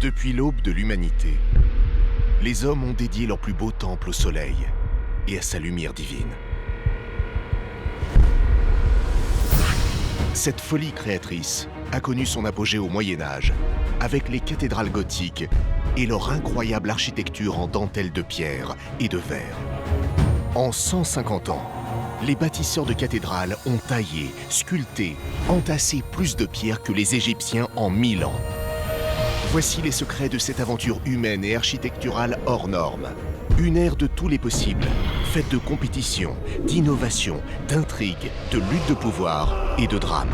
Depuis l'aube de l'humanité, les hommes ont dédié leur plus beau temple au soleil et à sa lumière divine. Cette folie créatrice a connu son apogée au Moyen-Âge, avec les cathédrales gothiques et leur incroyable architecture en dentelle de pierre et de verre. En 150 ans, les bâtisseurs de cathédrales ont taillé, sculpté, entassé plus de pierres que les Égyptiens en 1000 ans. Voici les secrets de cette aventure humaine et architecturale hors norme. Une ère de tous les possibles, faite de compétition, d'innovation, d'intrigue, de lutte de pouvoir et de drame.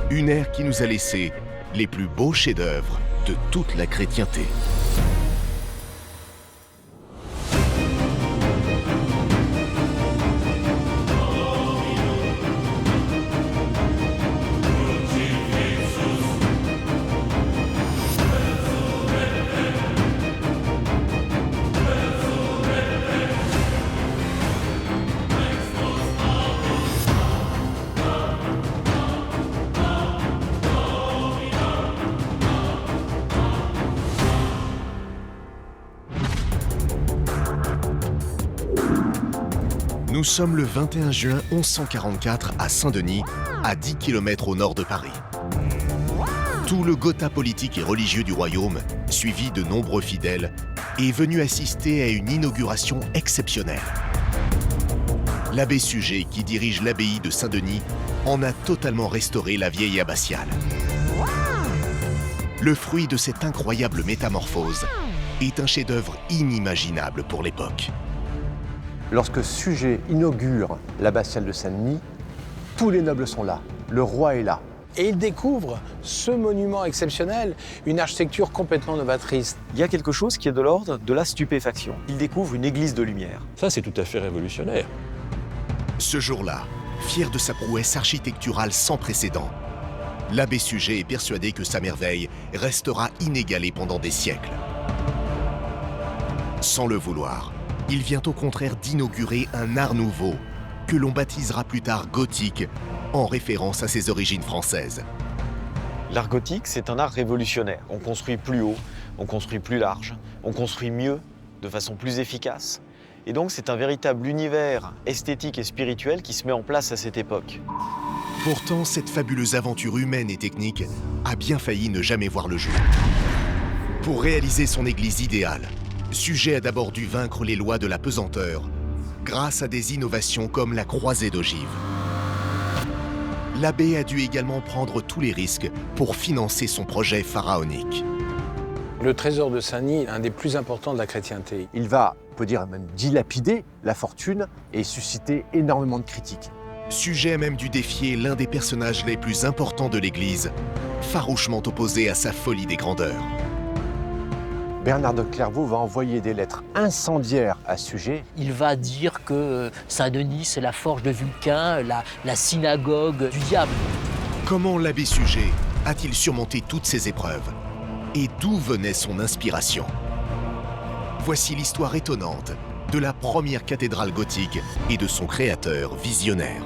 Une ère qui nous a laissé les plus beaux chefs-d'œuvre de toute la chrétienté. Nous sommes le 21 juin 1144 à Saint-Denis, à 10 km au nord de Paris. Tout le Gotha politique et religieux du royaume, suivi de nombreux fidèles, est venu assister à une inauguration exceptionnelle. L'abbé Suger, qui dirige l'abbaye de Saint-Denis, en a totalement restauré la vieille abbatiale. Le fruit de cette incroyable métamorphose est un chef-d'œuvre inimaginable pour l'époque. Lorsque Suger inaugure l'abbatiale de Saint-Denis, tous les nobles sont là, le roi est là. Et il découvre ce monument exceptionnel, une architecture complètement novatrice. Il y a quelque chose qui est de l'ordre de la stupéfaction. Il découvre une église de lumière. Ça, c'est tout à fait révolutionnaire. Ce jour-là, fier de sa prouesse architecturale sans précédent, l'abbé Suger est persuadé que sa merveille restera inégalée pendant des siècles. Sans le vouloir, il vient au contraire d'inaugurer un art nouveau, que l'on baptisera plus tard gothique, en référence à ses origines françaises. L'art gothique, c'est un art révolutionnaire. On construit plus haut, on construit plus large, on construit mieux, de façon plus efficace. Et donc c'est un véritable univers esthétique et spirituel qui se met en place à cette époque. Pourtant, cette fabuleuse aventure humaine et technique a bien failli ne jamais voir le jour. Pour réaliser son église idéale, Suger a d'abord dû vaincre les lois de la pesanteur, grâce à des innovations comme la croisée d'ogives. L'abbé a dû également prendre tous les risques pour financer son projet pharaonique. Le trésor de Saint-Denis est un des plus importants de la chrétienté. Il va, on peut dire même, dilapider la fortune et susciter énormément de critiques. Suger a même dû défier l'un des personnages les plus importants de l'Église, farouchement opposé à sa folie des grandeurs. Bernard de Clairvaux va envoyer des lettres incendiaires à Suger. Il va dire que Saint-Denis, c'est la forge de Vulcain, la synagogue du diable. Comment l'abbé Suger a-t-il surmonté toutes ces épreuves? Et d'où venait son inspiration? Voici l'histoire étonnante de la première cathédrale gothique et de son créateur visionnaire.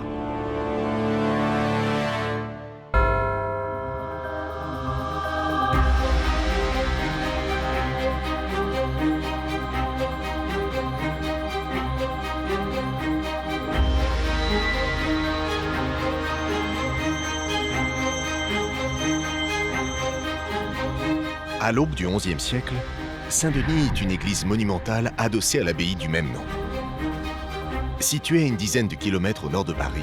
À l'aube du XIe siècle, Saint-Denis est une église monumentale adossée à l'abbaye du même nom. Située à une dizaine de kilomètres au nord de Paris,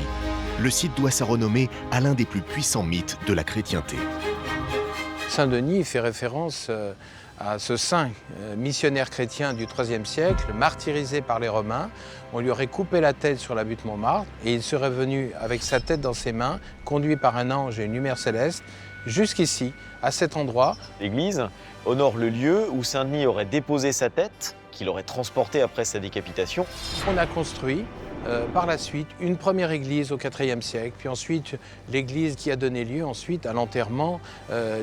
le site doit sa renommée à l'un des plus puissants mythes de la chrétienté. Saint-Denis fait référence à ce saint missionnaire chrétien du IIIe siècle, martyrisé par les Romains. On lui aurait coupé la tête sur la butte Montmartre et il serait venu avec sa tête dans ses mains, conduit par un ange et une lumière céleste, jusqu'ici, à cet endroit. L'église honore le lieu où Saint-Denis aurait déposé sa tête, qu'il aurait transportée après sa décapitation. On a construit par la suite une première église au IVe siècle, puis ensuite l'église qui a donné lieu ensuite à l'enterrement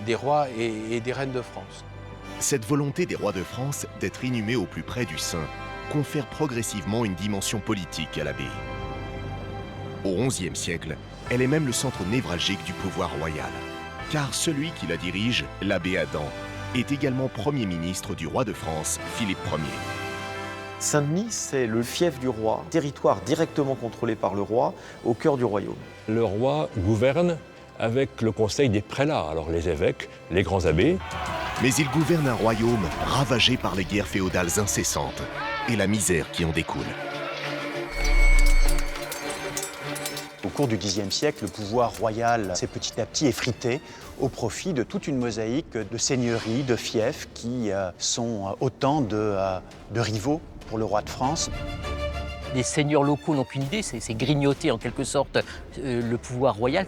des rois et des reines de France. Cette volonté des rois de France d'être inhumés au plus près du saint confère progressivement une dimension politique à l'abbaye. Au XIe siècle, elle est même le centre névralgique du pouvoir royal. Car celui qui la dirige, l'abbé Adam, est également Premier ministre du roi de France, Philippe Ier. Saint-Denis, c'est le fief du roi, territoire directement contrôlé par le roi, au cœur du royaume. Le roi gouverne avec le conseil des prélats, alors les évêques, les grands abbés. Mais il gouverne un royaume ravagé par les guerres féodales incessantes et la misère qui en découle. Au cours du Xe siècle, le pouvoir royal s'est petit à petit effrité au profit de toute une mosaïque de seigneuries, de fiefs qui sont autant de rivaux pour le roi de France. Les seigneurs locaux n'ont qu'une idée, c'est grignoter en quelque sorte le pouvoir royal.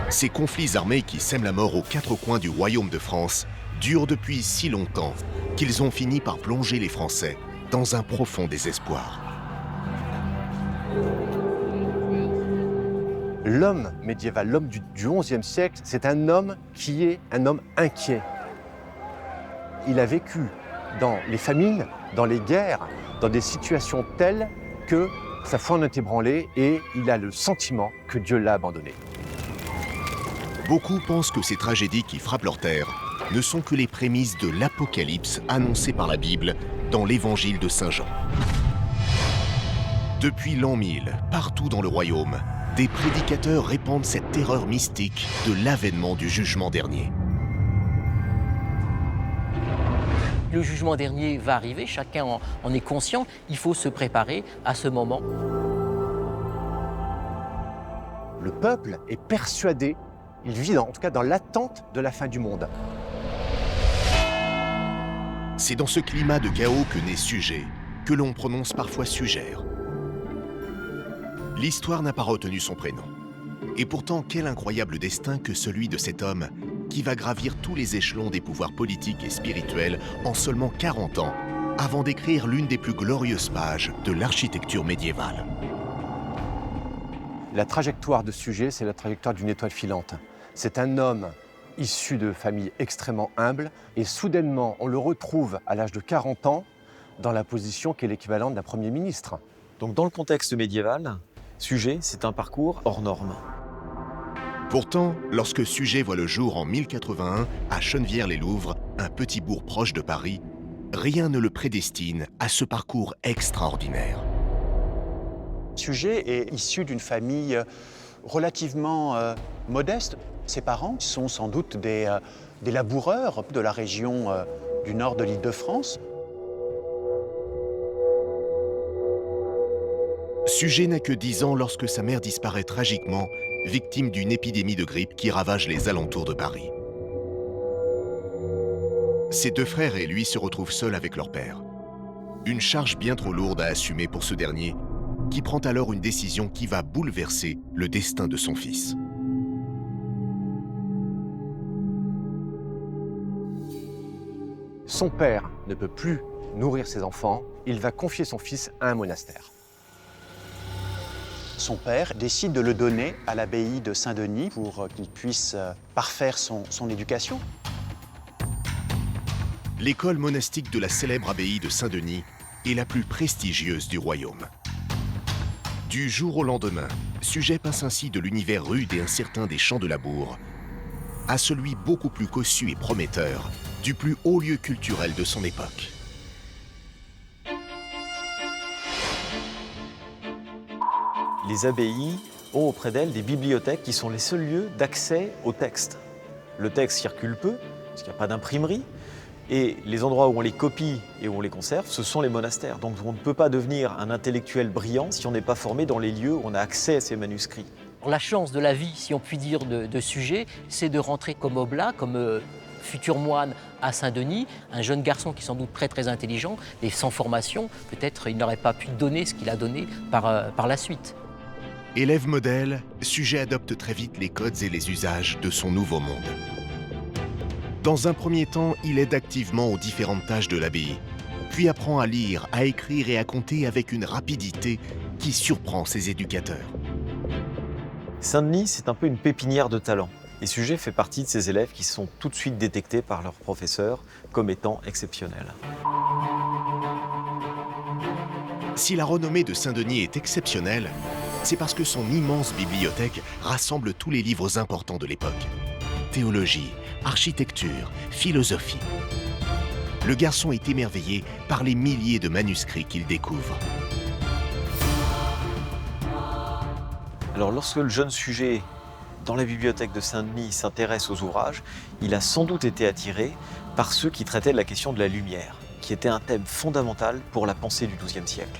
Ces conflits armés qui sèment la mort aux quatre coins du royaume de France durent depuis si longtemps qu'ils ont fini par plonger les Français dans un profond désespoir. L'homme médiéval, l'homme du XIe siècle, c'est un homme qui est un homme inquiet. Il a vécu dans les famines, dans les guerres, dans des situations telles que sa foi en est ébranlée et il a le sentiment que Dieu l'a abandonné. Beaucoup pensent que ces tragédies qui frappent leur terre ne sont que les prémices de l'Apocalypse annoncé par la Bible dans l'Évangile de Saint Jean. Depuis l'an 1000, partout dans le royaume, des prédicateurs répandent cette terreur mystique de l'avènement du jugement dernier. Le jugement dernier va arriver, chacun en est conscient, il faut se préparer à ce moment. Le peuple est persuadé, il vit en tout cas dans l'attente de la fin du monde. C'est dans ce climat de chaos que naît Sujet, que l'on prononce parfois Sugère. L'histoire n'a pas retenu son prénom. Et pourtant, quel incroyable destin que celui de cet homme qui va gravir tous les échelons des pouvoirs politiques et spirituels en seulement 40 ans, avant d'écrire l'une des plus glorieuses pages de l'architecture médiévale. La trajectoire de Sujet, c'est la trajectoire d'une étoile filante. C'est un homme issu de familles extrêmement humbles et soudainement, on le retrouve à l'âge de 40 ans dans la position qui est l'équivalent d'un Premier ministre. Donc dans le contexte médiéval, Sujet, c'est un parcours hors norme. Pourtant, lorsque Sujet voit le jour en 1081 à Chennevières-les-Louvres, un petit bourg proche de Paris, rien ne le prédestine à ce parcours extraordinaire. Sujet est issu d'une famille relativement modeste. Ses parents sont sans doute des laboureurs de la région du nord de l'Île-de-France. Sujet n'a que 10 ans lorsque sa mère disparaît tragiquement, victime d'une épidémie de grippe qui ravage les alentours de Paris. Ses deux frères et lui se retrouvent seuls avec leur père. Une charge bien trop lourde à assumer pour ce dernier, qui prend alors une décision qui va bouleverser le destin de son fils. Son père ne peut plus nourrir ses enfants, il va confier son fils à un monastère. Son père décide de le donner à l'abbaye de Saint-Denis pour qu'il puisse parfaire son éducation. L'école monastique de la célèbre abbaye de Saint-Denis est la plus prestigieuse du royaume. Du jour au lendemain, Sujet passe ainsi de l'univers rude et incertain des champs de labour à celui beaucoup plus cossu et prometteur du plus haut lieu culturel de son époque. Les abbayes ont auprès d'elles des bibliothèques qui sont les seuls lieux d'accès au texte. Le texte circule peu, parce qu'il n'y a pas d'imprimerie, et les endroits où on les copie et où on les conserve, ce sont les monastères. Donc on ne peut pas devenir un intellectuel brillant si on n'est pas formé dans les lieux où on a accès à ces manuscrits. La chance de la vie, si on peut dire, de Sujet, c'est de rentrer comme oblat, comme futur moine à Saint-Denis, un jeune garçon qui est sans doute très très intelligent, et sans formation, peut-être il n'aurait pas pu donner ce qu'il a donné par la suite. Élève modèle, Sujet adopte très vite les codes et les usages de son nouveau monde. Dans un premier temps, il aide activement aux différentes tâches de l'abbaye, puis apprend à lire, à écrire et à compter avec une rapidité qui surprend ses éducateurs. Saint-Denis, c'est un peu une pépinière de talent. Et Sujet fait partie de ces élèves qui sont tout de suite détectés par leurs professeurs comme étant exceptionnels. Si la renommée de Saint-Denis est exceptionnelle, c'est parce que son immense bibliothèque rassemble tous les livres importants de l'époque. Théologie, architecture, philosophie. Le garçon est émerveillé par les milliers de manuscrits qu'il découvre. Alors lorsque le jeune sujet, dans la bibliothèque de Saint-Denis, s'intéresse aux ouvrages, il a sans doute été attiré par ceux qui traitaient de la question de la lumière, qui était un thème fondamental pour la pensée du XIIe siècle.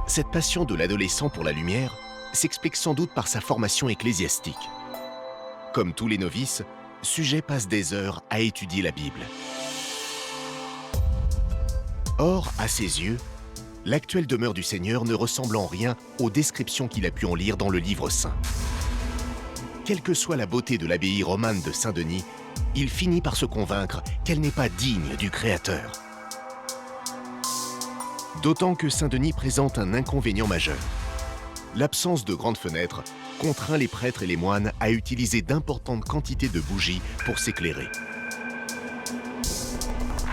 Cette passion de l'adolescent pour la lumière s'explique sans doute par sa formation ecclésiastique. Comme tous les novices, Sujet passe des heures à étudier la Bible. Or, à ses yeux, l'actuelle demeure du Seigneur ne ressemble en rien aux descriptions qu'il a pu en lire dans le livre saint. Quelle que soit la beauté de l'abbaye romane de Saint-Denis, il finit par se convaincre qu'elle n'est pas digne du Créateur. D'autant que Saint-Denis présente un inconvénient majeur. L'absence de grandes fenêtres contraint les prêtres et les moines à utiliser d'importantes quantités de bougies pour s'éclairer.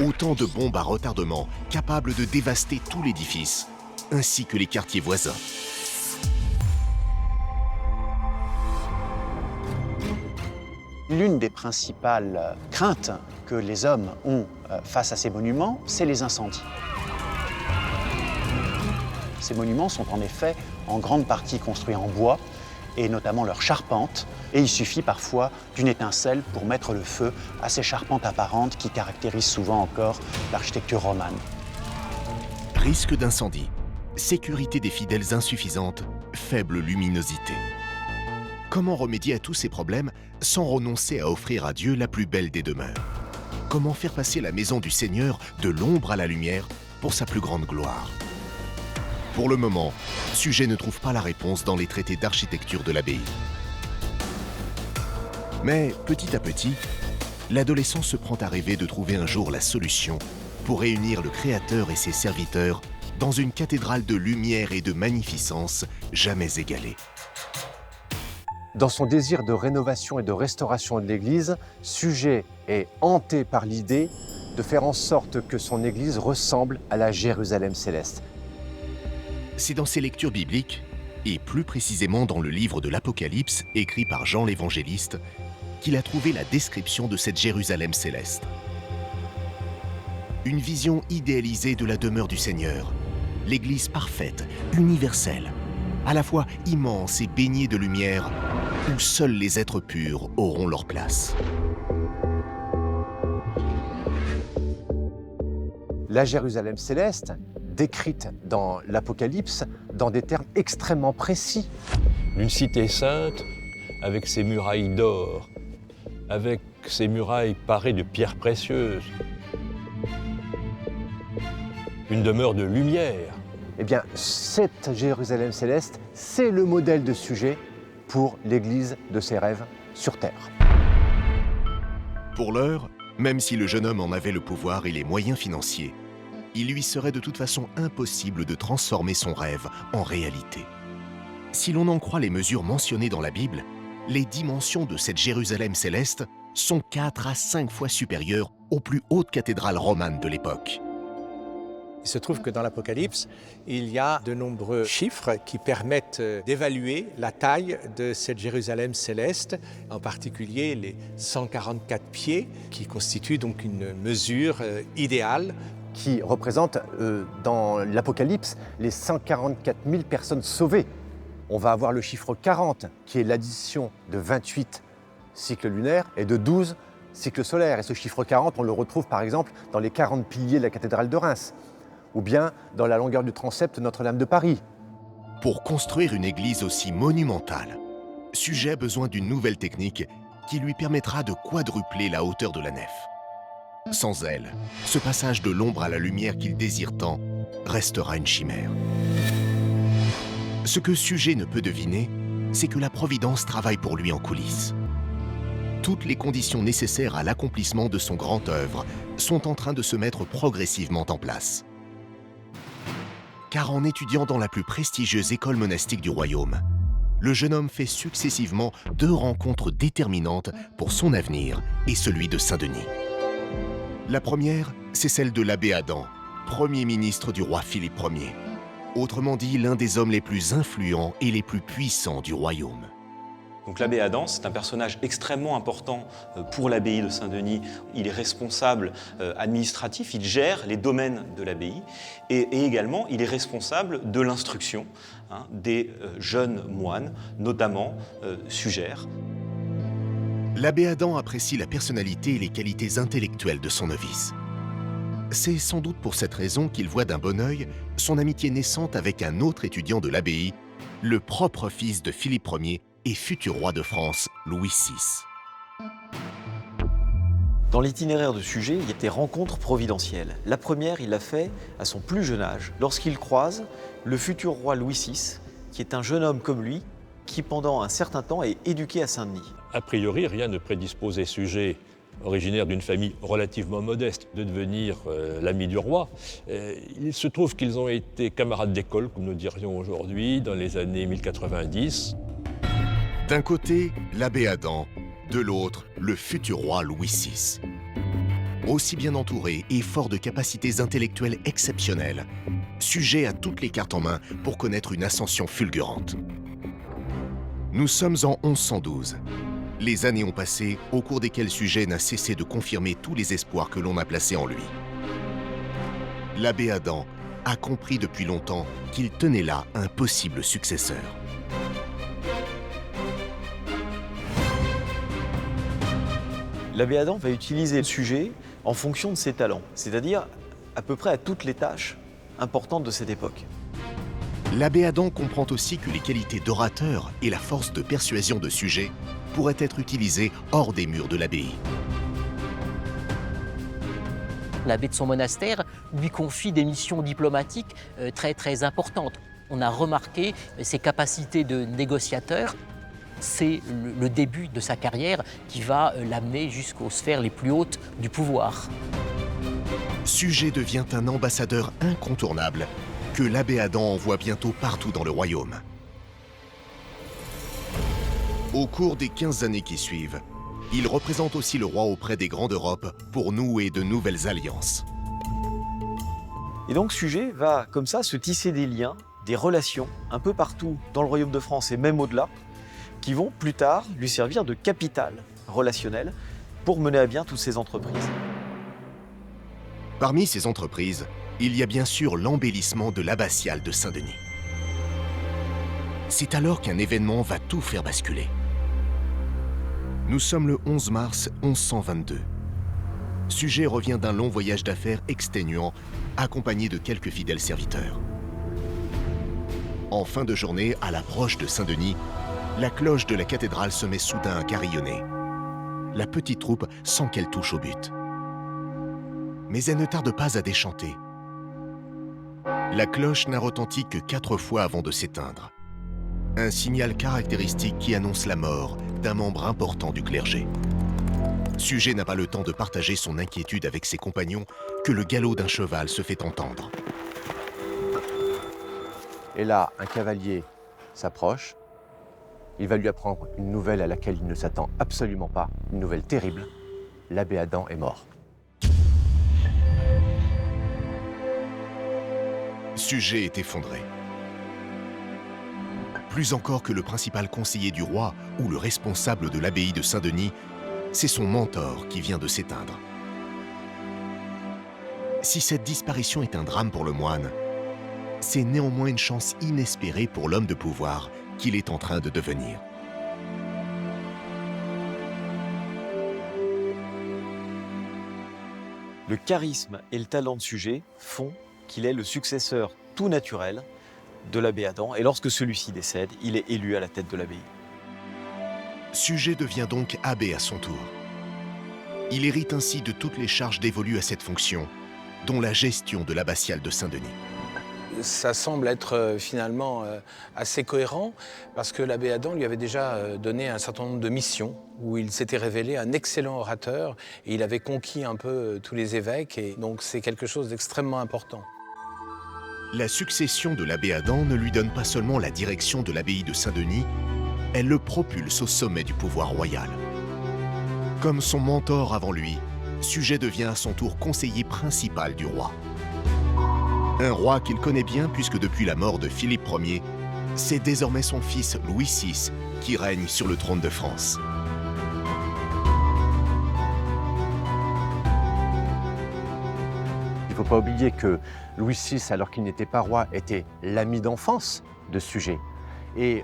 Autant de bombes à retardement capables de dévaster tout l'édifice, ainsi que les quartiers voisins. L'une des principales craintes que les hommes ont face à ces monuments, c'est les incendies. Ces monuments sont en effet en grande partie construits en bois, et notamment leur charpente, et il suffit parfois d'une étincelle pour mettre le feu à ces charpentes apparentes qui caractérisent souvent encore l'architecture romane. Risque d'incendie, sécurité des fidèles insuffisante, faible luminosité. Comment remédier à tous ces problèmes sans renoncer à offrir à Dieu la plus belle des demeures? Comment faire passer la maison du Seigneur de l'ombre à la lumière pour sa plus grande gloire? Pour le moment, Sujet ne trouve pas la réponse dans les traités d'architecture de l'abbaye. Mais petit à petit, l'adolescent se prend à rêver de trouver un jour la solution pour réunir le Créateur et ses serviteurs dans une cathédrale de lumière et de magnificence jamais égalée. Dans son désir de rénovation et de restauration de l'Église, Sujet est hanté par l'idée de faire en sorte que son Église ressemble à la Jérusalem céleste. C'est dans ses lectures bibliques, et plus précisément dans le livre de l'Apocalypse écrit par Jean l'Évangéliste, qu'il a trouvé la description de cette Jérusalem céleste. Une vision idéalisée de la demeure du Seigneur, l'Église parfaite, universelle, à la fois immense et baignée de lumière, où seuls les êtres purs auront leur place. La Jérusalem céleste, décrite dans l'Apocalypse dans des termes extrêmement précis. Une cité sainte avec ses murailles d'or, avec ses murailles parées de pierres précieuses. Une demeure de lumière. Eh bien, cette Jérusalem céleste, c'est le modèle de Sujet pour l'Église de ses rêves sur terre. Pour l'heure, même si le jeune homme en avait le pouvoir et les moyens financiers, il lui serait de toute façon impossible de transformer son rêve en réalité. Si l'on en croit les mesures mentionnées dans la Bible, les dimensions de cette Jérusalem céleste sont 4 à 5 fois supérieures aux plus hautes cathédrales romanes de l'époque. Il se trouve que dans l'Apocalypse, il y a de nombreux chiffres qui permettent d'évaluer la taille de cette Jérusalem céleste, en particulier les 144 pieds, qui constituent donc une mesure idéale. Qui représente dans l'Apocalypse les 144 000 personnes sauvées. On va avoir le chiffre 40, qui est l'addition de 28 cycles lunaires et de 12 cycles solaires. Et ce chiffre 40, on le retrouve par exemple dans les 40 piliers de la cathédrale de Reims, ou bien dans la longueur du transept Notre-Dame de Paris. Pour construire une église aussi monumentale, Sujet a besoin d'une nouvelle technique qui lui permettra de quadrupler la hauteur de la nef. Sans elle, ce passage de l'ombre à la lumière qu'il désire tant restera une chimère. Ce que Sujet ne peut deviner, c'est que la Providence travaille pour lui en coulisses. Toutes les conditions nécessaires à l'accomplissement de son grand œuvre sont en train de se mettre progressivement en place. Car en étudiant dans la plus prestigieuse école monastique du royaume, le jeune homme fait successivement 2 rencontres déterminantes pour son avenir et celui de Saint-Denis. La première, c'est celle de l'abbé Adam, premier ministre du roi Philippe Ier. Autrement dit, l'un des hommes les plus influents et les plus puissants du royaume. Donc l'abbé Adam, c'est un personnage extrêmement important pour l'abbaye de Saint-Denis. Il est responsable administratif, il gère les domaines de l'abbaye et également il est responsable de l'instruction des jeunes moines, notamment Sugère. L'abbé Adam apprécie la personnalité et les qualités intellectuelles de son novice. C'est sans doute pour cette raison qu'il voit d'un bon œil son amitié naissante avec un autre étudiant de l'abbaye, le propre fils de Philippe Ier et futur roi de France, Louis VI. Dans l'itinéraire de Suger, il y a des rencontres providentielles. La première, il l'a fait à son plus jeune âge, lorsqu'il croise le futur roi Louis VI, qui est un jeune homme comme lui, qui pendant un certain temps est éduqué à Saint-Denis. A priori, rien ne prédisposait Suger, originaire d'une famille relativement modeste, de devenir l'ami du roi. Il se trouve qu'ils ont été camarades d'école, comme nous dirions aujourd'hui, dans les années 1090. D'un côté, l'abbé Adam, de l'autre, le futur roi Louis VI. Aussi bien entouré et fort de capacités intellectuelles exceptionnelles, Suger a toutes les cartes en main pour connaître une ascension fulgurante. Nous sommes en 1112. Les années ont passé, au cours desquelles Suger n'a cessé de confirmer tous les espoirs que l'on a placés en lui. L'abbé Adam a compris depuis longtemps qu'il tenait là un possible successeur. L'abbé Adam va utiliser le Suger en fonction de ses talents, c'est-à-dire à peu près à toutes les tâches importantes de cette époque. L'abbé Adam comprend aussi que les qualités d'orateur et la force de persuasion de Suger pourraient être utilisées hors des murs de l'abbaye. L'abbé de son monastère lui confie des missions diplomatiques très importantes. On a remarqué ses capacités de négociateur. C'est le début de sa carrière qui va l'amener jusqu'aux sphères les plus hautes du pouvoir. Suger devient un ambassadeur incontournable que l'abbé Adam envoie bientôt partout dans le royaume. Au cours des 15 années qui suivent, il représente aussi le roi auprès des grands d'Europe pour nouer de nouvelles alliances. Et donc Suger va comme ça se tisser des liens, des relations un peu partout dans le royaume de France et même au-delà, qui vont plus tard lui servir de capital relationnel pour mener à bien toutes ces entreprises. Parmi ces entreprises, il y a bien sûr l'embellissement de l'abbatiale de Saint-Denis. C'est alors qu'un événement va tout faire basculer. Nous sommes le 11 mars 1122. Suger revient d'un long voyage d'affaires exténuant, accompagné de quelques fidèles serviteurs. En fin de journée, à l'approche de Saint-Denis, la cloche de la cathédrale se met soudain à carillonner. La petite troupe sent qu'elle touche au but. Mais elle ne tarde pas à déchanter. La cloche n'a retenti que 4 fois avant de s'éteindre. Un signal caractéristique qui annonce la mort d'un membre important du clergé. Suger n'a pas le temps de partager son inquiétude avec ses compagnons que le galop d'un cheval se fait entendre. Et là, un cavalier s'approche. Il va lui apprendre une nouvelle à laquelle il ne s'attend absolument pas, une nouvelle terrible. L'abbé Adam est mort. Suger est effondré. Plus encore que le principal conseiller du roi ou le responsable de l'abbaye de Saint-Denis, c'est son mentor qui vient de s'éteindre. Si cette disparition est un drame pour le moine, c'est néanmoins une chance inespérée pour l'homme de pouvoir qu'il est en train de devenir. Le charisme et le talent de Suger font qu'il est le successeur tout naturel de l'abbé Adam, et lorsque celui-ci décède, il est élu à la tête de l'abbaye. Suger devient donc abbé à son tour. Il hérite ainsi de toutes les charges dévolues à cette fonction, dont la gestion de l'abbatiale de Saint-Denis. Ça semble être finalement assez cohérent parce que l'abbé Adam lui avait déjà donné un certain nombre de missions où il s'était révélé un excellent orateur et il avait conquis un peu tous les évêques, et donc c'est quelque chose d'extrêmement important. La succession de l'abbé Adam ne lui donne pas seulement la direction de l'abbaye de Saint-Denis, elle le propulse au sommet du pouvoir royal. Comme son mentor avant lui, Suger devient à son tour conseiller principal du roi. Un roi qu'il connaît bien puisque depuis la mort de Philippe Ier, C'est désormais son fils Louis VI qui règne sur le trône de France. Il ne faut pas oublier que Louis VI, alors qu'il n'était pas roi, était l'ami d'enfance de Suger. Et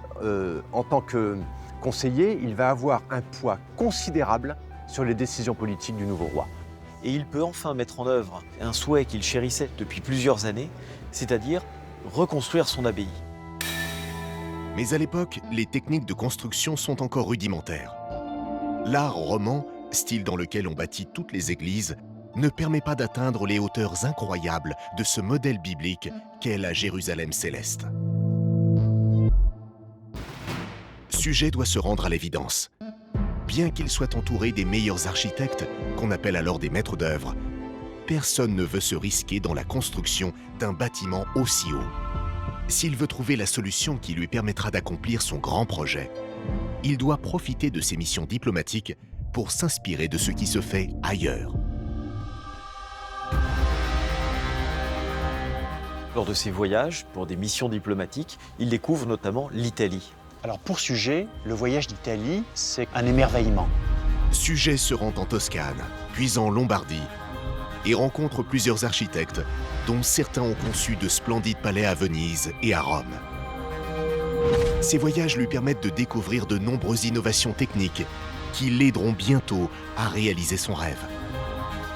en tant que conseiller, il va avoir un poids considérable sur les décisions politiques du nouveau roi. Et il peut enfin mettre en œuvre un souhait qu'il chérissait depuis plusieurs années, c'est-à-dire reconstruire son abbaye. Mais à l'époque, les techniques de construction sont encore rudimentaires. L'art roman, style dans lequel on bâtit toutes les églises, ne permet pas d'atteindre les hauteurs incroyables de ce modèle biblique qu'est la Jérusalem céleste. Suger doit se rendre à l'évidence. Bien qu'il soit entouré des meilleurs architectes, qu'on appelle alors des maîtres d'œuvre, personne ne veut se risquer dans la construction d'un bâtiment aussi haut. S'il veut trouver la solution qui lui permettra d'accomplir son grand projet, il doit profiter de ses missions diplomatiques pour s'inspirer de ce qui se fait ailleurs. Lors de ses voyages, pour des missions diplomatiques, il découvre notamment l'Italie. Alors pour Suger, le voyage d'Italie, c'est un émerveillement. Suger se rend en Toscane, puis en Lombardie, et rencontre plusieurs architectes, dont certains ont conçu de splendides palais à Venise et à Rome. Ces voyages lui permettent de découvrir de nombreuses innovations techniques qui l'aideront bientôt à réaliser son rêve.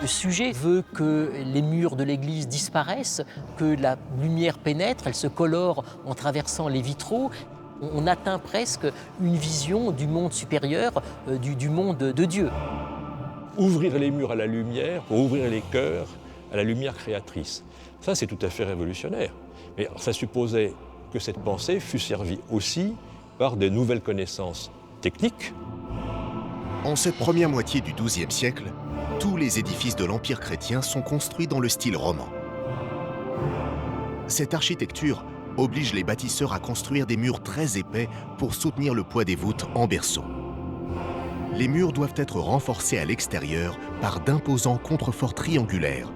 Le Suger veut que les murs de l'église disparaissent, que la lumière pénètre, elle se colore en traversant les vitraux. On atteint presque une vision du monde supérieur, du monde de Dieu. Ouvrir les murs à la lumière pour ouvrir les cœurs à la lumière créatrice. Ça, c'est tout à fait révolutionnaire. Mais ça supposait que cette pensée fût servie aussi par de nouvelles connaissances techniques. En cette première moitié du XIIe siècle, tous les édifices de l'Empire chrétien sont construits dans le style roman. Cette architecture oblige les bâtisseurs à construire des murs très épais pour soutenir le poids des voûtes en berceau. Les murs doivent être renforcés à l'extérieur par d'imposants contreforts triangulaires,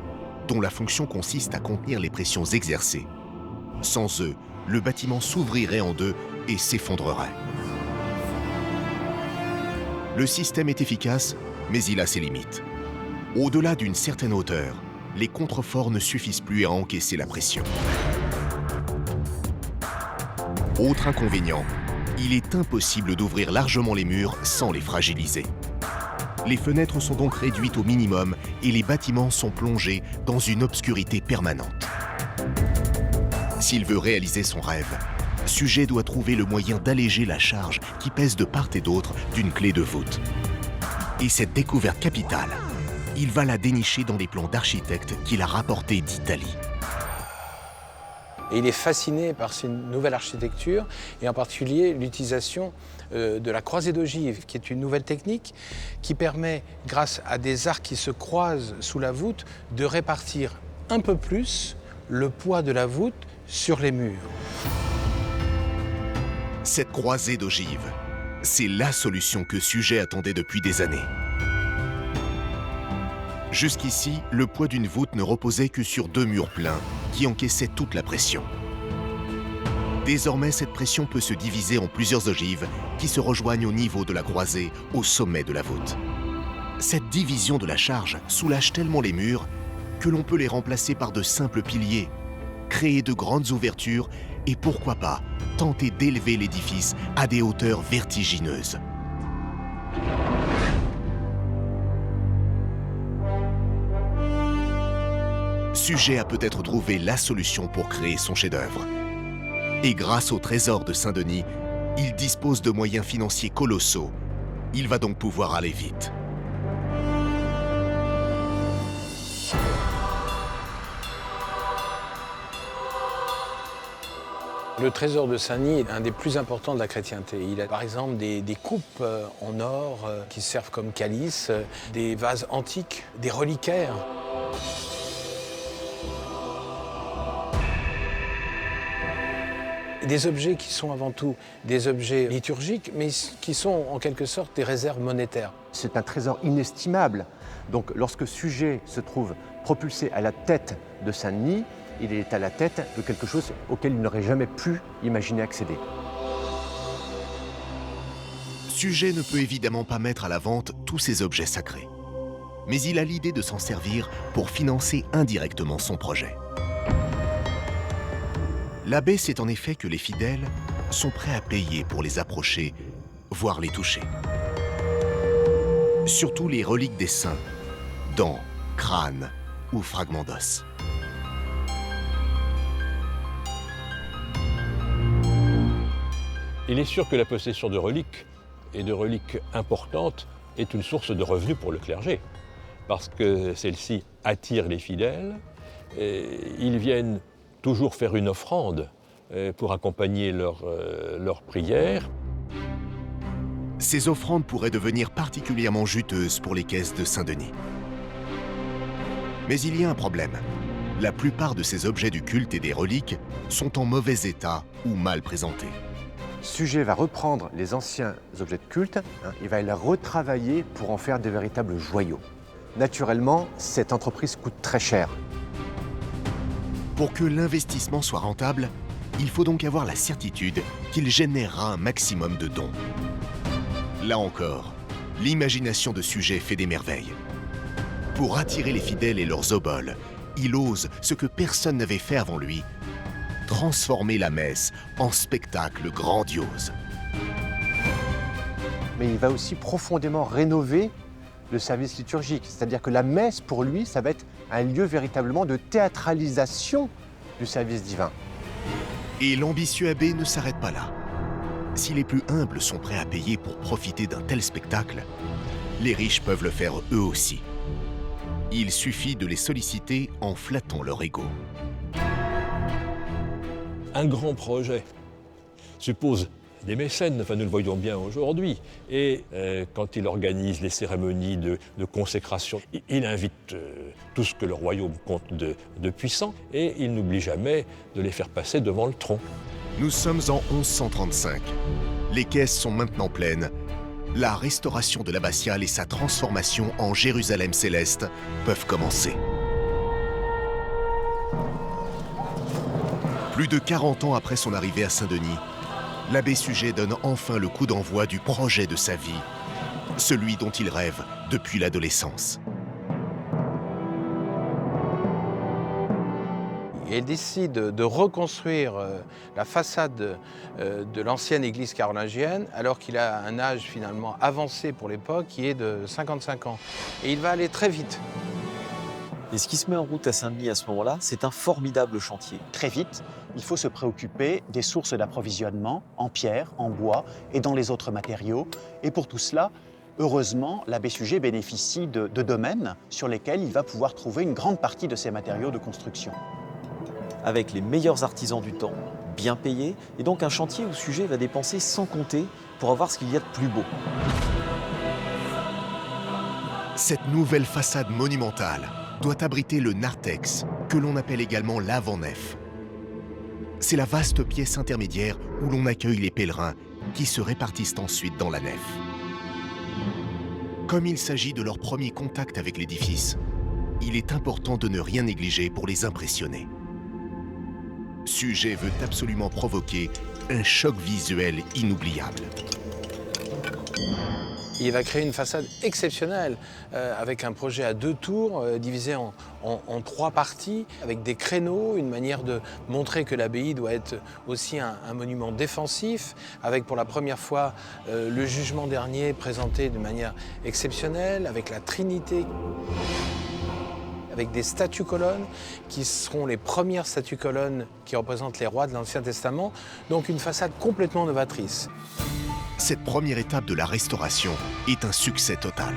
dont la fonction consiste à contenir les pressions exercées. Sans eux, le bâtiment s'ouvrirait en deux et s'effondrerait. Le système est efficace, mais il a ses limites. Au-delà d'une certaine hauteur, les contreforts ne suffisent plus à encaisser la pression. Autre inconvénient, il est impossible d'ouvrir largement les murs sans les fragiliser. Les fenêtres sont donc réduites au minimum et les bâtiments sont plongés dans une obscurité permanente. S'il veut réaliser son rêve, Suger doit trouver le moyen d'alléger la charge qui pèse de part et d'autre d'une clé de voûte. Et cette découverte capitale, il va la dénicher dans les plans d'architectes qu'il a rapportés d'Italie. Et il est fasciné par ces nouvelles architectures, et en particulier l'utilisation de la croisée d'ogives, qui est une nouvelle technique qui permet, grâce à des arcs qui se croisent sous la voûte, de répartir un peu plus le poids de la voûte sur les murs. Cette croisée d'ogives, c'est la solution que Suger attendait depuis des années. Jusqu'ici, le poids d'une voûte ne reposait que sur deux murs pleins qui encaissaient toute la pression. Désormais, cette pression peut se diviser en plusieurs ogives qui se rejoignent au niveau de la croisée, au sommet de la voûte. Cette division de la charge soulage tellement les murs que l'on peut les remplacer par de simples piliers, créer de grandes ouvertures et pourquoi pas tenter d'élever l'édifice à des hauteurs vertigineuses. Suger a peut-être trouvé la solution pour créer son chef-d'œuvre. Et grâce au trésor de Saint-Denis, il dispose de moyens financiers colossaux. Il va donc pouvoir aller vite. Le trésor de Saint-Denis est un des plus importants de la chrétienté. Il a par exemple des coupes en or qui servent comme calice, des vases antiques, des reliquaires. Des objets qui sont avant tout des objets liturgiques, mais qui sont en quelque sorte des réserves monétaires. C'est un trésor inestimable. Donc lorsque Suger se trouve propulsé à la tête de Saint-Denis, il est à la tête de quelque chose auquel il n'aurait jamais pu imaginer accéder. Suger ne peut évidemment pas mettre à la vente tous ses objets sacrés. Mais il a l'idée de s'en servir pour financer indirectement son projet. L'abbé sait en effet que les fidèles sont prêts à payer pour les approcher, voire les toucher. Surtout les reliques des saints, dents, crânes ou fragments d'os. Il est sûr que la possession de reliques, et de reliques importantes, est une source de revenus pour le clergé, parce que celles-ci attirent les fidèles, et ils viennent toujours faire une offrande pour accompagner leurs prières. Ces offrandes pourraient devenir particulièrement juteuses pour les caisses de Saint-Denis. Mais il y a un problème. La plupart de ces objets du culte et des reliques sont en mauvais état ou mal présentés. Suger va reprendre les anciens objets de culte, il va les retravailler pour en faire des véritables joyaux. Naturellement, cette entreprise coûte très cher. Pour que l'investissement soit rentable, il faut donc avoir la certitude qu'il générera un maximum de dons. Là encore, l'imagination de Suger fait des merveilles. Pour attirer les fidèles et leurs oboles, il ose ce que personne n'avait fait avant lui, transformer la messe en spectacle grandiose. Mais il va aussi profondément rénover le service liturgique. C'est-à-dire que la messe, pour lui, ça va être un lieu véritablement de théâtralisation du service divin. Et l'ambitieux abbé ne s'arrête pas là. Si les plus humbles sont prêts à payer pour profiter d'un tel spectacle, les riches peuvent le faire eux aussi. Il suffit de les solliciter en flattant leur ego. Un grand projet suppose des mécènes, enfin nous le voyons bien aujourd'hui, et quand il organise les cérémonies de consécration, il invite tout ce que le royaume compte de puissants, et il n'oublie jamais de les faire passer devant le tronc. Nous sommes en 1135. Les caisses sont maintenant pleines. La restauration de l'abbatiale et sa transformation en Jérusalem céleste peuvent commencer. Plus de 40 ans après son arrivée à Saint-Denis, l'abbé Suger donne enfin le coup d'envoi du projet de sa vie, celui dont il rêve depuis l'adolescence. Il décide de reconstruire la façade de l'ancienne église carolingienne alors qu'il a un âge finalement avancé pour l'époque qui est de 55 ans. Et il va aller très vite. Et ce qui se met en route à Saint-Denis à ce moment-là, c'est un formidable chantier. Très vite, il faut se préoccuper des sources d'approvisionnement en pierre, en bois et dans les autres matériaux. Et pour tout cela, heureusement, l'abbé Suger bénéficie de domaines sur lesquels il va pouvoir trouver une grande partie de ses matériaux de construction. Avec les meilleurs artisans du temps, bien payés, et donc un chantier où Suger va dépenser sans compter pour avoir ce qu'il y a de plus beau. Cette nouvelle façade monumentale doit abriter le narthex, que l'on appelle également l'avant-nef. C'est la vaste pièce intermédiaire où l'on accueille les pèlerins qui se répartissent ensuite dans la nef. Comme il s'agit de leur premier contact avec l'édifice, il est important de ne rien négliger pour les impressionner. Suger veut absolument provoquer un choc visuel inoubliable. Il va créer une façade exceptionnelle avec un projet à 2 tours divisé en 3 parties avec des créneaux, une manière de montrer que l'abbaye doit être aussi un monument défensif avec pour la première fois le jugement dernier présenté de manière exceptionnelle avec la Trinité, avec des statues-colonnes qui seront les premières statues-colonnes qui représentent les rois de l'Ancien Testament, donc une façade complètement novatrice. Cette première étape de la restauration est un succès total.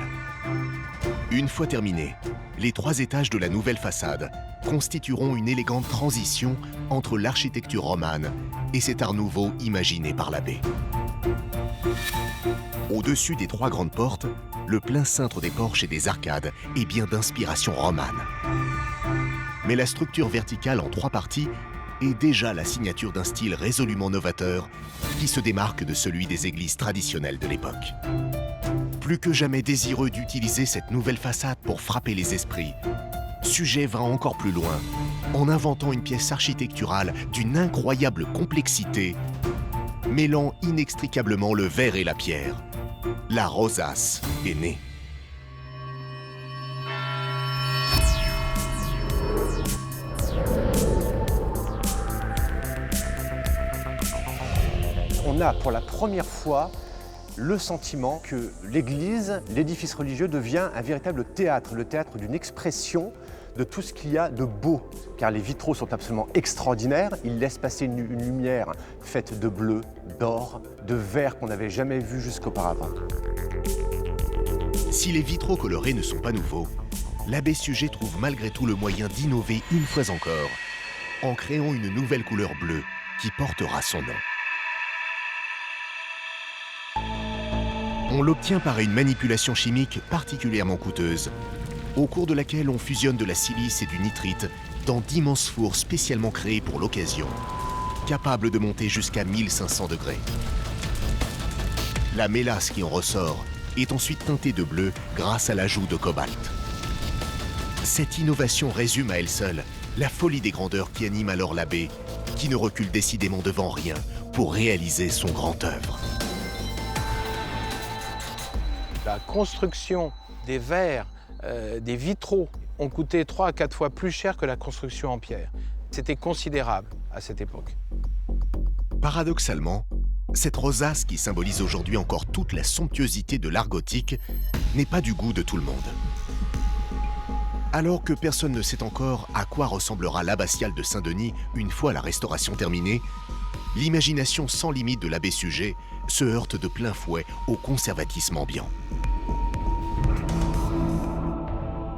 Une fois terminée, les 3 étages de la nouvelle façade constitueront une élégante transition entre l'architecture romane et cet art nouveau imaginé par l'abbé. Au-dessus des 3 grandes portes, le plein cintre des porches et des arcades est bien d'inspiration romane. Mais la structure verticale en 3 parties est déjà la signature d'un style résolument novateur qui se démarque de celui des églises traditionnelles de l'époque. Plus que jamais désireux d'utiliser cette nouvelle façade pour frapper les esprits, Suger va encore plus loin en inventant une pièce architecturale d'une incroyable complexité, mêlant inextricablement le verre et la pierre. La rosace est née. On a pour la première fois le sentiment que l'église, l'édifice religieux devient un véritable théâtre, le théâtre d'une expression de tout ce qu'il y a de beau. Car les vitraux sont absolument extraordinaires, ils laissent passer une lumière faite de bleu, d'or, de vert qu'on n'avait jamais vu jusqu'auparavant. Si les vitraux colorés ne sont pas nouveaux, l'abbé Suger trouve malgré tout le moyen d'innover une fois encore, en créant une nouvelle couleur bleue qui portera son nom. On l'obtient par une manipulation chimique particulièrement coûteuse, au cours de laquelle on fusionne de la silice et du nitrite dans d'immenses fours spécialement créés pour l'occasion, capables de monter jusqu'à 1500 degrés. La mélasse qui en ressort est ensuite teintée de bleu grâce à l'ajout de cobalt. Cette innovation résume à elle seule la folie des grandeurs qui anime alors l'abbé, qui ne recule décidément devant rien pour réaliser son grand œuvre. La construction des verres, des vitraux ont coûté 3 à 4 fois plus cher que la construction en pierre. C'était considérable à cette époque. Paradoxalement, cette rosace qui symbolise aujourd'hui encore toute la somptuosité de l'art gothique n'est pas du goût de tout le monde. Alors que personne ne sait encore à quoi ressemblera l'abbatiale de Saint-Denis une fois la restauration terminée, l'imagination sans limite de l'abbé Suger se heurte de plein fouet au conservatisme ambiant.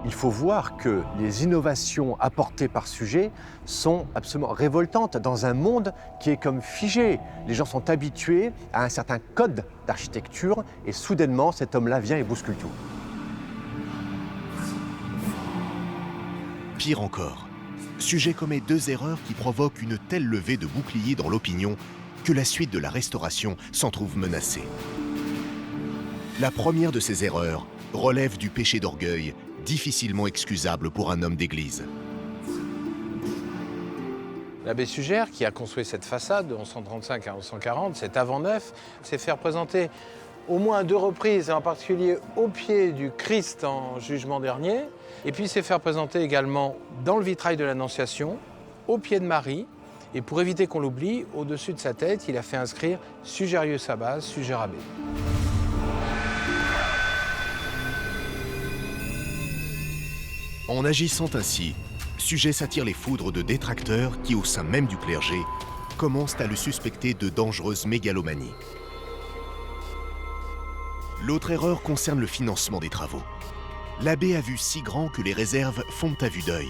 Il faut voir que les innovations apportées par Suger sont absolument révoltantes dans un monde qui est comme figé. Les gens sont habitués à un certain code d'architecture et soudainement, cet homme-là vient et bouscule tout. Pire encore, Suger commet 2 erreurs qui provoquent une telle levée de boucliers dans l'opinion que la suite de la restauration s'en trouve menacée. La première de ces erreurs relève du péché d'orgueil, difficilement excusable pour un homme d'église. L'abbé Suger, qui a construit cette façade de 1135 à 1140, cet avant-neuf, s'est fait représenter au moins à 2 reprises, et en particulier au pied du Christ en jugement dernier, et puis s'est fait représenter également dans le vitrail de l'Annonciation, au pied de Marie, et pour éviter qu'on l'oublie, au-dessus de sa tête, il a fait inscrire « Sugerius abbas, Suger-abbé ». En agissant ainsi, Suger s'attire les foudres de détracteurs qui, au sein même du clergé, commencent à le suspecter de dangereuse mégalomanie. L'autre erreur concerne le financement des travaux. L'abbé a vu si grand que les réserves fondent à vue d'œil.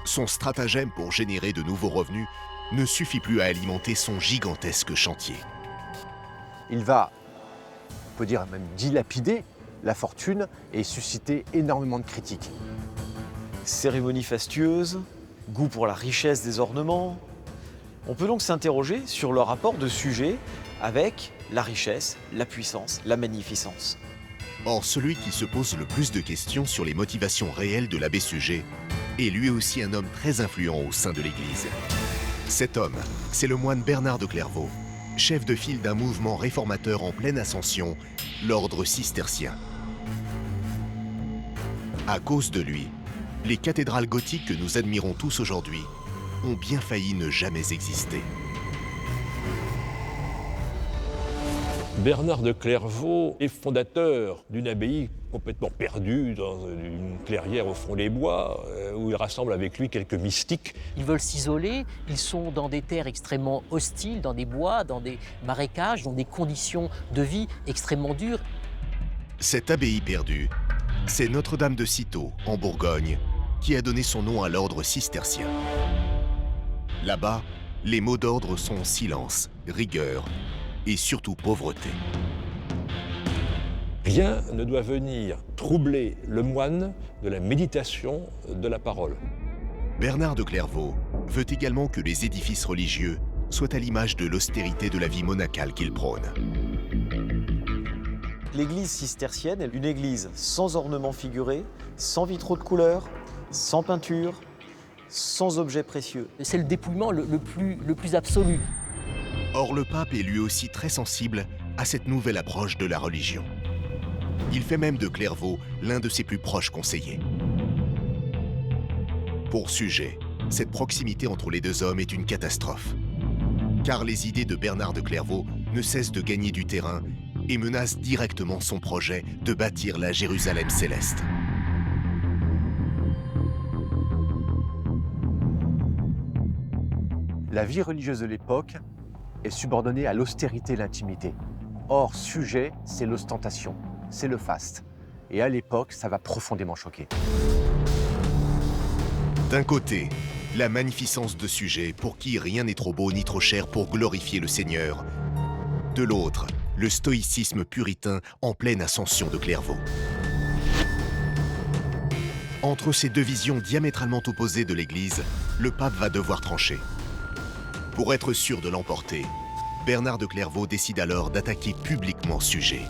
Son stratagème pour générer de nouveaux revenus ne suffit plus à alimenter son gigantesque chantier. Il va, on peut dire même dilapider la fortune et susciter énormément de critiques. Cérémonie fastueuse, goût pour la richesse des ornements. On peut donc s'interroger sur le rapport de Suger avec la richesse, la puissance, la magnificence. Or, celui qui se pose le plus de questions sur les motivations réelles de l'abbé Suger est lui aussi un homme très influent au sein de l'Église. Cet homme, c'est le moine Bernard de Clairvaux, chef de file d'un mouvement réformateur en pleine ascension, l'ordre cistercien. À cause de lui, les cathédrales gothiques que nous admirons tous aujourd'hui ont bien failli ne jamais exister. Bernard de Clairvaux est fondateur d'une abbaye complètement perdue dans une clairière au fond des bois, où il rassemble avec lui quelques mystiques. Ils veulent s'isoler, ils sont dans des terres extrêmement hostiles, dans des bois, dans des marécages, dans des conditions de vie extrêmement dures. Cette abbaye perdue, c'est Notre-Dame de Cîteaux, en Bourgogne, qui a donné son nom à l'ordre cistercien. Là-bas, les mots d'ordre sont silence, rigueur et surtout pauvreté. Rien ne doit venir troubler le moine de la méditation de la parole. Bernard de Clairvaux veut également que les édifices religieux soient à l'image de l'austérité de la vie monacale qu'il prône. L'église cistercienne est une église sans ornements figurés, sans vitraux de couleur, sans peinture, sans objet précieux. C'est le dépouillement le plus absolu. Or, le pape est lui aussi très sensible à cette nouvelle approche de la religion. Il fait même de Clairvaux l'un de ses plus proches conseillers. Pour Suger, cette proximité entre les deux hommes est une catastrophe. Car les idées de Bernard de Clairvaux ne cessent de gagner du terrain et menacent directement son projet de bâtir la Jérusalem céleste. La vie religieuse de l'époque est subordonnée à l'austérité et l'intimité. Or, Suger, c'est l'ostentation, c'est le faste. Et à l'époque, ça va profondément choquer. D'un côté, la magnificence de Suger pour qui rien n'est trop beau ni trop cher pour glorifier le Seigneur. De l'autre, le stoïcisme puritain en pleine ascension de Clairvaux. Entre ces deux visions diamétralement opposées de l'Église, le pape va devoir trancher. Pour être sûr de l'emporter, Bernard de Clairvaux décide alors d'attaquer publiquement Suger.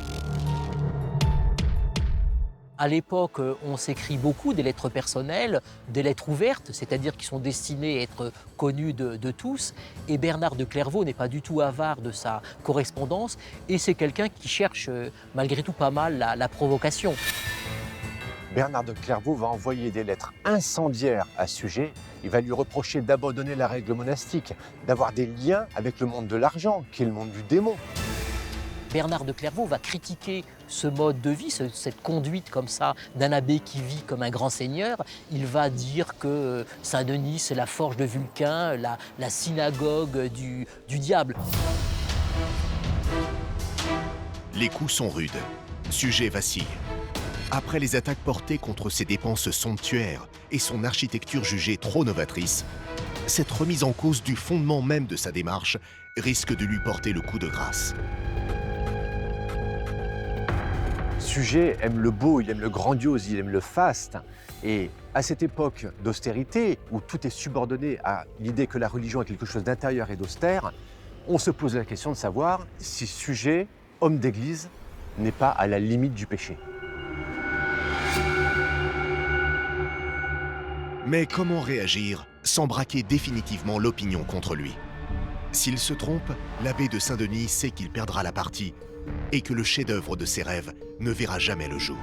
À l'époque, on s'écrit beaucoup des lettres personnelles, des lettres ouvertes, c'est-à-dire qui sont destinées à être connues de tous. Et Bernard de Clairvaux n'est pas du tout avare de sa correspondance et c'est quelqu'un qui cherche malgré tout pas mal la provocation. Bernard de Clairvaux va envoyer des lettres incendiaires à Suger. Il va lui reprocher d'abandonner la règle monastique, d'avoir des liens avec le monde de l'argent, qui est le monde du démon. Bernard de Clairvaux va critiquer ce mode de vie, cette conduite comme ça d'un abbé qui vit comme un grand seigneur. Il va dire que Saint-Denis, c'est la forge de Vulcain, la synagogue du diable. Les coups sont rudes. Suger vacille. Après les attaques portées contre ses dépenses somptuaires et son architecture jugée trop novatrice, cette remise en cause du fondement même de sa démarche risque de lui porter le coup de grâce. Suger aime le beau, il aime le grandiose, il aime le faste. Et à cette époque d'austérité, où tout est subordonné à l'idée que la religion est quelque chose d'intérieur et d'austère, on se pose la question de savoir si Suger, homme d'église, n'est pas à la limite du péché. Mais comment réagir sans braquer définitivement l'opinion contre lui? S'il se trompe, l'abbé de Saint-Denis sait qu'il perdra la partie et que le chef-d'œuvre de ses rêves ne verra jamais le jour.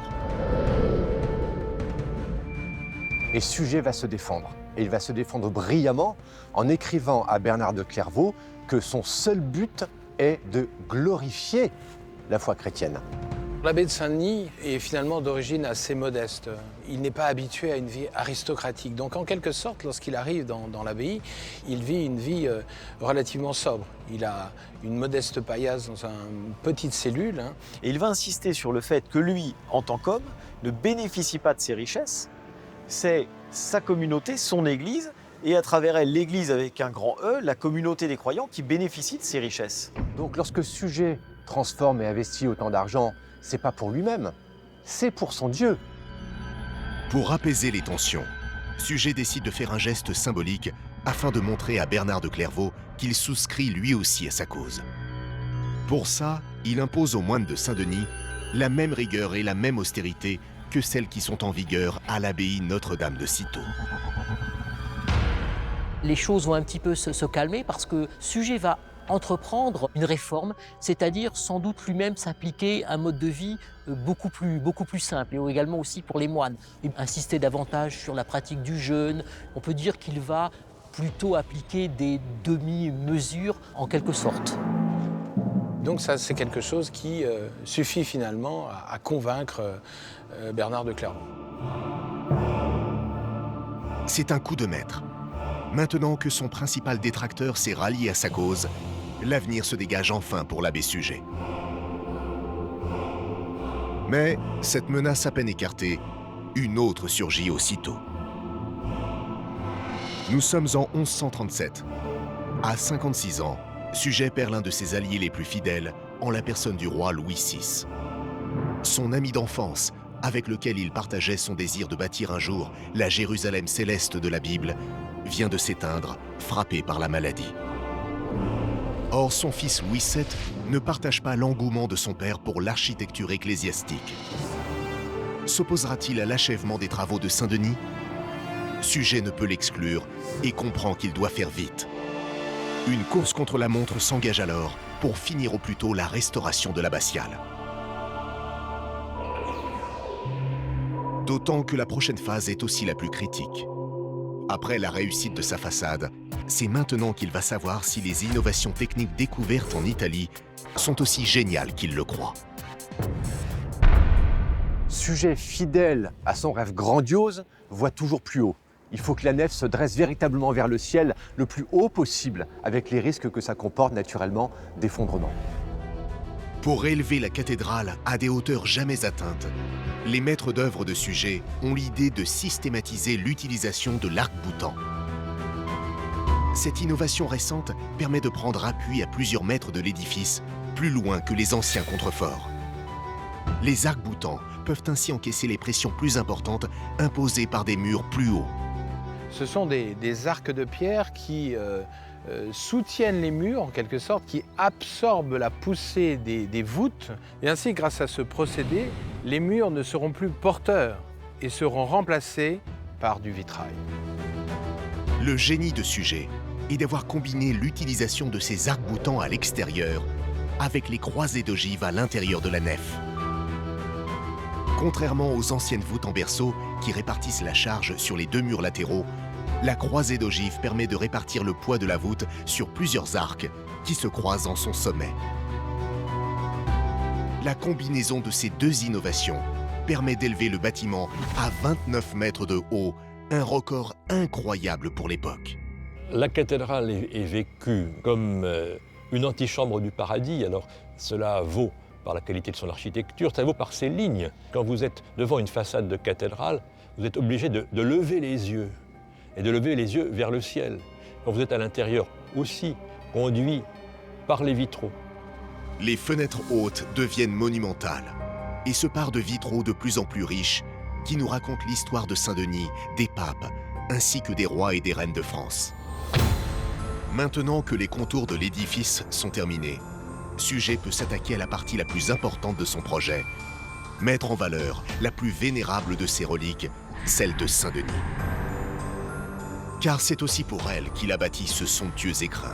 Et Suger va se défendre. Et il va se défendre brillamment en écrivant à Bernard de Clairvaux que son seul but est de glorifier la foi chrétienne. L'abbé de Saint-Denis est finalement d'origine assez modeste. Il n'est pas habitué à une vie aristocratique. Donc en quelque sorte, lorsqu'il arrive dans l'abbaye, il vit une vie relativement sobre. Il a une modeste paillasse dans une petite cellule. Et il va insister sur le fait que lui, en tant qu'homme, ne bénéficie pas de ses richesses. C'est sa communauté, son Église, et à travers elle, l'Église avec un grand E, la communauté des croyants qui bénéficie de ses richesses. Donc lorsque Suger transforme et investit autant d'argent, c'est pas pour lui-même, c'est pour son Dieu. Pour apaiser les tensions, Suger décide de faire un geste symbolique afin de montrer à Bernard de Clairvaux qu'il souscrit lui aussi à sa cause. Pour ça, il impose aux moines de Saint-Denis la même rigueur et la même austérité que celles qui sont en vigueur à l'abbaye Notre-Dame de Cîteaux. Les choses vont un petit peu se calmer parce que Suger va entreprendre une réforme, c'est-à-dire sans doute lui-même s'appliquer à un mode de vie beaucoup plus simple, et également aussi pour les moines. Insister davantage sur la pratique du jeûne. On peut dire qu'il va plutôt appliquer des demi-mesures en quelque sorte. Donc ça, c'est quelque chose qui suffit finalement à convaincre Bernard de Clairvaux. C'est un coup de maître. Maintenant que son principal détracteur s'est rallié à sa cause, l'avenir se dégage enfin pour l'abbé Suger. Mais, cette menace à peine écartée, une autre surgit aussitôt. Nous sommes en 1137. À 56 ans, Suger perd l'un de ses alliés les plus fidèles en la personne du roi Louis VI. Son ami d'enfance, avec lequel il partageait son désir de bâtir un jour la Jérusalem céleste de la Bible, vient de s'éteindre, frappé par la maladie. Or, son fils Louis VII ne partage pas l'engouement de son père pour l'architecture ecclésiastique. S'opposera-t-il à l'achèvement des travaux de Saint-Denis? Suger ne peut l'exclure et comprend qu'il doit faire vite. Une course contre la montre s'engage alors pour finir au plus tôt la restauration de l'abbatiale. D'autant que la prochaine phase est aussi la plus critique. Après la réussite de sa façade, c'est maintenant qu'il va savoir si les innovations techniques découvertes en Italie sont aussi géniales qu'il le croit. Suger fidèle à son rêve grandiose voit toujours plus haut. Il faut que la nef se dresse véritablement vers le ciel le plus haut possible, avec les risques que ça comporte naturellement d'effondrement. Pour élever la cathédrale à des hauteurs jamais atteintes, les maîtres d'œuvre de Suger ont l'idée de systématiser l'utilisation de l'arc-boutant. Cette innovation récente permet de prendre appui à plusieurs mètres de l'édifice, plus loin que les anciens contreforts. Les arcs-boutants peuvent ainsi encaisser les pressions plus importantes imposées par des murs plus hauts. Ce sont des arcs de pierre qui soutiennent les murs, en quelque sorte, qui absorbent la poussée des voûtes. Et ainsi, grâce à ce procédé, les murs ne seront plus porteurs et seront remplacés par du vitrail. Le génie de Suger est d'avoir combiné l'utilisation de ces arcs-boutants à l'extérieur avec les croisées d'ogives à l'intérieur de la nef. Contrairement aux anciennes voûtes en berceau qui répartissent la charge sur les deux murs latéraux, la croisée d'ogive permet de répartir le poids de la voûte sur plusieurs arcs qui se croisent en son sommet. La combinaison de ces deux innovations permet d'élever le bâtiment à 29 mètres de haut, un record incroyable pour l'époque. La cathédrale est vécue comme une antichambre du paradis, alors cela vaut par la qualité de son architecture, ça vaut par ses lignes. Quand vous êtes devant une façade de cathédrale, vous êtes obligé de lever les yeux, et de lever les yeux vers le ciel. Quand vous êtes à l'intérieur aussi, conduit par les vitraux. Les fenêtres hautes deviennent monumentales et se parent de vitraux de plus en plus riches qui nous racontent l'histoire de Saint-Denis, des papes, ainsi que des rois et des reines de France. Maintenant que les contours de l'édifice sont terminés, Suger peut s'attaquer à la partie la plus importante de son projet, mettre en valeur la plus vénérable de ses reliques, celle de Saint-Denis. Car c'est aussi pour elle qu'il a bâti ce somptueux écrin.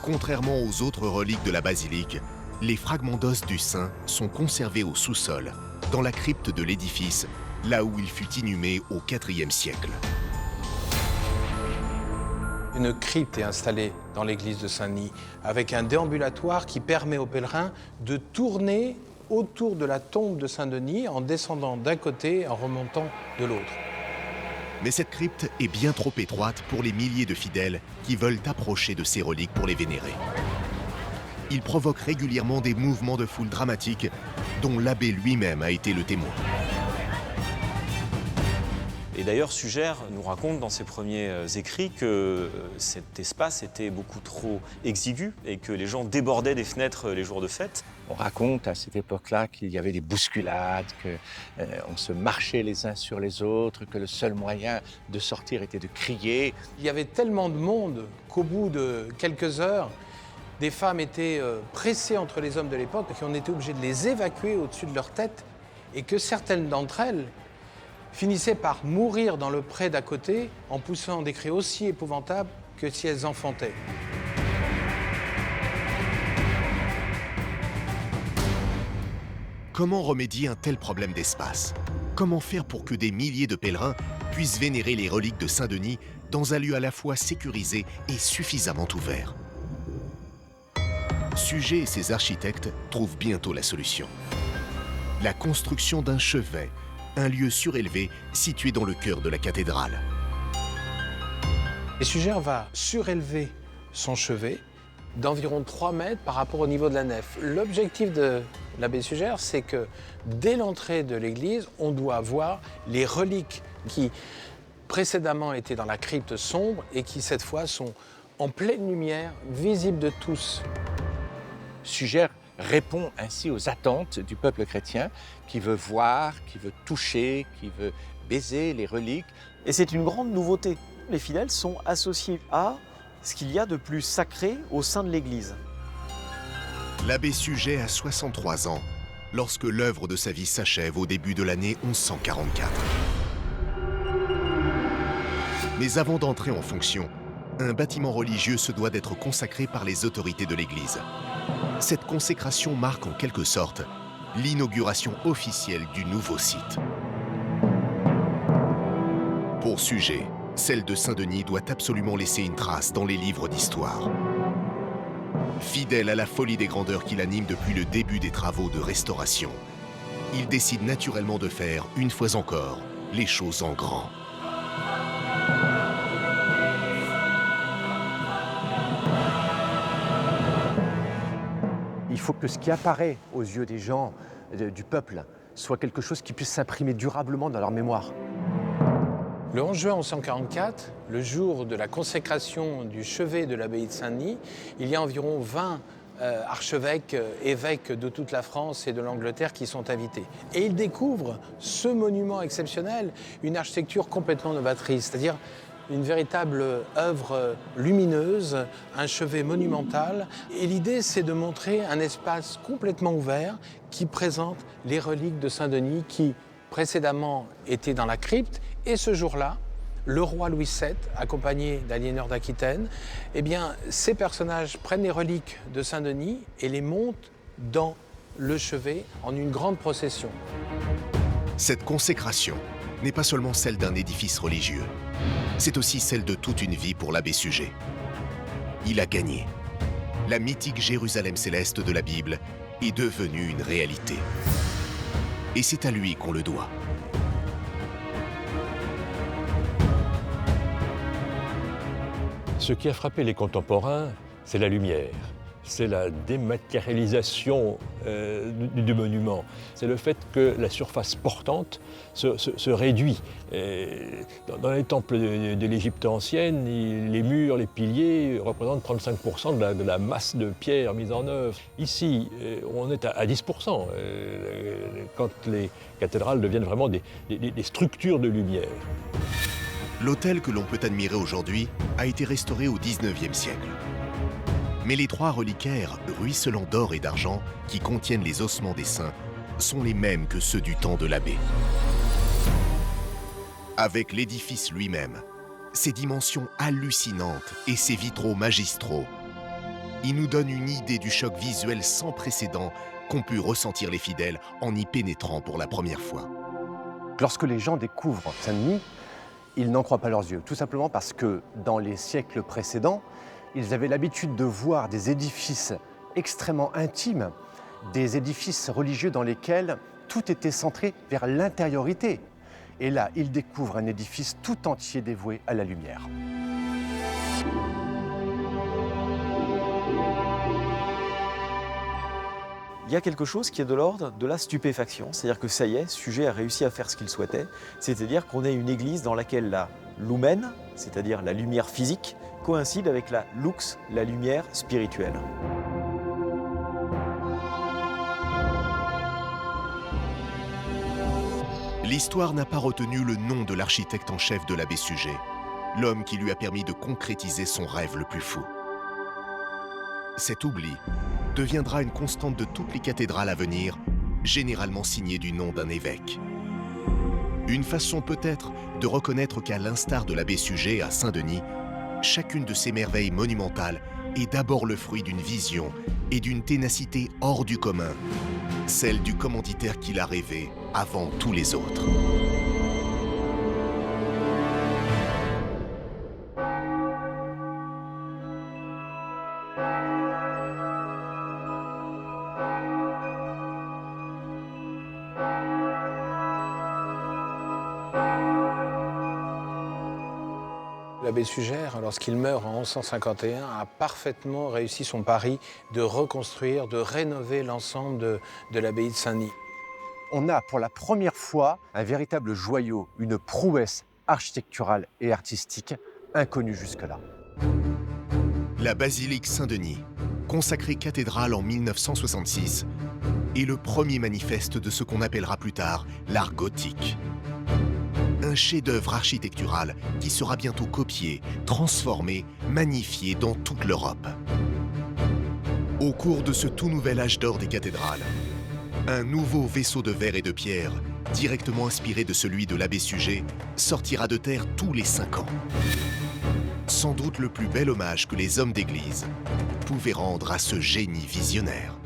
Contrairement aux autres reliques de la basilique, les fragments d'os du saint sont conservés au sous-sol, dans la crypte de l'édifice, là où il fut inhumé au IVe siècle. Une crypte est installée dans l'église de Saint-Denis, avec un déambulatoire qui permet aux pèlerins de tourner autour de la tombe de Saint-Denis en descendant d'un côté et en remontant de l'autre. Mais cette crypte est bien trop étroite pour les milliers de fidèles qui veulent approcher de ces reliques pour les vénérer. Il provoque régulièrement des mouvements de foule dramatiques dont l'abbé lui-même a été le témoin. Et d'ailleurs, Suger nous raconte dans ses premiers écrits que cet espace était beaucoup trop exigu et que les gens débordaient des fenêtres les jours de fête. On raconte à cette époque-là qu'il y avait des bousculades, qu'on se marchait les uns sur les autres, que le seul moyen de sortir était de crier. Il y avait tellement de monde qu'au bout de quelques heures, des femmes étaient pressées entre les hommes de l'époque et qu'on était obligé de les évacuer au-dessus de leur tête et que certaines d'entre elles finissaient par mourir dans le pré d'à côté en poussant des cris aussi épouvantables que si elles enfantaient. Comment remédier un tel problème d'espace? Comment faire pour que des milliers de pèlerins puissent vénérer les reliques de Saint-Denis dans un lieu à la fois sécurisé et suffisamment ouvert? Suger et ses architectes trouvent bientôt la solution. La construction d'un chevet, un lieu surélevé situé dans le cœur de la cathédrale. Et Suger va surélever son chevet d'environ 3 mètres par rapport au niveau de la nef. L'objectif de l'abbé Suger, c'est que dès l'entrée de l'église, on doit voir les reliques qui précédemment étaient dans la crypte sombre et qui cette fois sont en pleine lumière, visibles de tous. Suger répond ainsi aux attentes du peuple chrétien qui veut voir, qui veut toucher, qui veut baiser les reliques. Et c'est une grande nouveauté. Les fidèles sont associés à ce qu'il y a de plus sacré au sein de l'Église. L'abbé Suger a 63 ans lorsque l'œuvre de sa vie s'achève au début de l'année 1144. Mais avant d'entrer en fonction, un bâtiment religieux se doit d'être consacré par les autorités de l'Église. Cette consécration marque en quelque sorte l'inauguration officielle du nouveau site. Pour sujet, celle de Saint-Denis doit absolument laisser une trace dans les livres d'histoire. Fidèle à la folie des grandeurs qui l'animent depuis le début des travaux de restauration, il décide naturellement de faire, une fois encore, les choses en grand. Il faut que ce qui apparaît aux yeux des gens, du peuple, soit quelque chose qui puisse s'imprimer durablement dans leur mémoire. Le 11 juin 1144, le jour de la consécration du chevet de l'abbaye de Saint-Denis, il y a environ 20 archevêques, évêques de toute la France et de l'Angleterre qui sont invités. Et ils découvrent ce monument exceptionnel, une architecture complètement novatrice, c'est-à-dire une véritable œuvre lumineuse, un chevet monumental. Et l'idée, c'est de montrer un espace complètement ouvert qui présente les reliques de Saint-Denis qui, précédemment, étaient dans la crypte. Et ce jour-là, le roi Louis VII, accompagné d'Aliénor d'Aquitaine, eh bien, ces personnages prennent les reliques de Saint-Denis et les montent dans le chevet en une grande procession. Cette consécration n'est pas seulement celle d'un édifice religieux, c'est aussi celle de toute une vie pour l'abbé Suger. Il a gagné. La mythique Jérusalem céleste de la Bible est devenue une réalité. Et c'est à lui qu'on le doit. Ce qui a frappé les contemporains, c'est la lumière. C'est la dématérialisation du monument. C'est le fait que la surface portante se réduit. Dans les temples de l'Égypte ancienne, les murs, les piliers représentent 35% de la masse de pierre mise en œuvre. Ici, on est à 10%, quand les cathédrales deviennent vraiment des structures de lumière. L'autel que l'on peut admirer aujourd'hui a été restauré au XIXe siècle. Mais les 3 reliquaires, ruisselants d'or et d'argent, qui contiennent les ossements des saints, sont les mêmes que ceux du temps de l'abbé. Avec l'édifice lui-même, ses dimensions hallucinantes et ses vitraux magistraux, il nous donne une idée du choc visuel sans précédent qu'ont pu ressentir les fidèles en y pénétrant pour la première fois. Lorsque les gens découvrent Saint-Denis, ils n'en croient pas leurs yeux, tout simplement parce que dans les siècles précédents, ils avaient l'habitude de voir des édifices extrêmement intimes, des édifices religieux dans lesquels tout était centré vers l'intériorité. Et là, ils découvrent un édifice tout entier dévoué à la lumière. Il y a quelque chose qui est de l'ordre de la stupéfaction, c'est-à-dire que ça y est, Suger a réussi à faire ce qu'il souhaitait, c'est-à-dire qu'on ait une église dans laquelle la lumen, c'est-à-dire la lumière physique, coïncide avec la lux, la lumière spirituelle. L'histoire n'a pas retenu le nom de l'architecte en chef de l'abbé Suger, l'homme qui lui a permis de concrétiser son rêve le plus fou. Cet oubli deviendra une constante de toutes les cathédrales à venir, généralement signée du nom d'un évêque. Une façon peut-être de reconnaître qu'à l'instar de l'abbé Suger à Saint-Denis, chacune de ces merveilles monumentales est d'abord le fruit d'une vision et d'une ténacité hors du commun, celle du commanditaire qui l'a rêvé avant tous les autres. L'abbé Suger, lorsqu'il meurt en 1151, a parfaitement réussi son pari de reconstruire, de rénover l'ensemble de l'abbaye de Saint-Denis. On a pour la première fois un véritable joyau, une prouesse architecturale et artistique inconnue jusque-là. La basilique Saint-Denis, consacrée cathédrale en 1966, est le premier manifeste de ce qu'on appellera plus tard l'art gothique. Un chef-d'œuvre architectural qui sera bientôt copié, transformé, magnifié dans toute l'Europe. Au cours de ce tout nouvel âge d'or des cathédrales, Un nouveau vaisseau de verre et de pierre, directement inspiré de celui de l'abbé Suger, sortira de terre tous les 5 ans. Sans doute le plus bel hommage que les hommes d'Église pouvaient rendre à ce génie visionnaire.